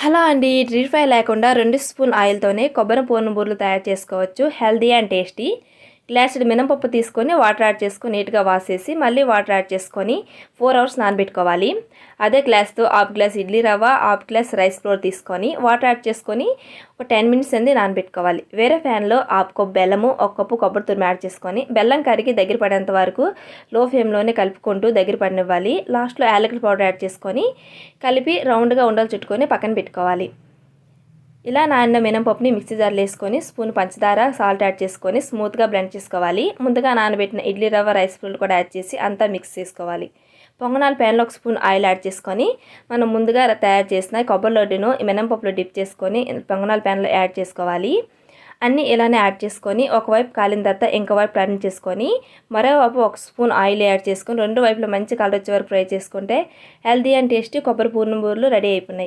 Hello అండి. Deep fry లేకుండా 2 spoon ఆయిల్‌తోనే కొబ్బరి పూర్ణ బూరెలు తయారు చేసుకోవచ్చు. Healthy and tasty. గ్లాసుడు మినపప్పు తీసుకొని వాటర్ యాడ్ చేసుకొని నీట్‌గా వాష్ చేసి మళ్ళీ వాటర్ యాడ్ చేసుకొని 4 అవర్స్ నానబెట్టుకోవాలి. అదే గ్లాస్‌తో హాఫ్ గ్లాస్ ఇడ్లీ రవ్వ, హాఫ్ గ్లాస్ రైస్ ఫ్లోర్ తీసుకొని వాటర్ యాడ్ చేసుకొని ఒక 10 మినిట్స్ నానబెట్టుకోవాలి. వేరే ప్యాన్‌లో హాఫ్ కప్ బెల్లము, ఒక కప్పు కొబ్బరి తురుము యాడ్ చేసుకొని బెల్లం కరిగి దగ్గర పడేంత వరకు లో ఫ్లేమ్‌లోనే కలుపుకుంటూ దగ్గర పడనివ్వాలి. లాస్ట్‌లో యాలకుల పౌడర్ యాడ్ చేసుకొని కలిపి రౌండ్‌గా ఉండలు చుట్టుకొని పక్కన పెట్టుకోవాలి. ఇలా నానిన మినపప్పుని మిక్సీ జార్లో వేసుకొని స్పూన్ పంచదార, సాల్ట్ యాడ్ చేసుకొని స్మూత్గా బ్లెండ్ చేసుకోవాలి. ముందుగా నానబెట్టిన ఇడ్లీ రవ్వ, రైస్ ఫ్లోర్ కూడా యాడ్ చేసి అంతా మిక్స్ చేసుకోవాలి. పొంగనాల ప్యాన్లో ఒక స్పూన్ ఆయిల్ యాడ్ చేసుకొని మనం ముందుగా తయారు చేసిన కొబ్బరి లడ్డును మినపప్పులో డిప్ చేసుకొని పొంగనాల ప్యాన్లో యాడ్ చేసుకోవాలి. అన్నీ ఇలానే యాడ్ చేసుకొని ఒకవైపు కాలిన తర్వాత ఇంకో వైపు టర్న్ చేసుకొని మరోవైపు ఒక స్పూన్ ఆయిల్ యాడ్ చేసుకొని రెండు వైపులో మంచి కలర్ వచ్చే వరకు ఫ్రై చేసుకుంటే హెల్తీ అండ్ టేస్టీ కొబ్బరి పూర్ణ బూరెలు రెడీ అయిపోయినాయి.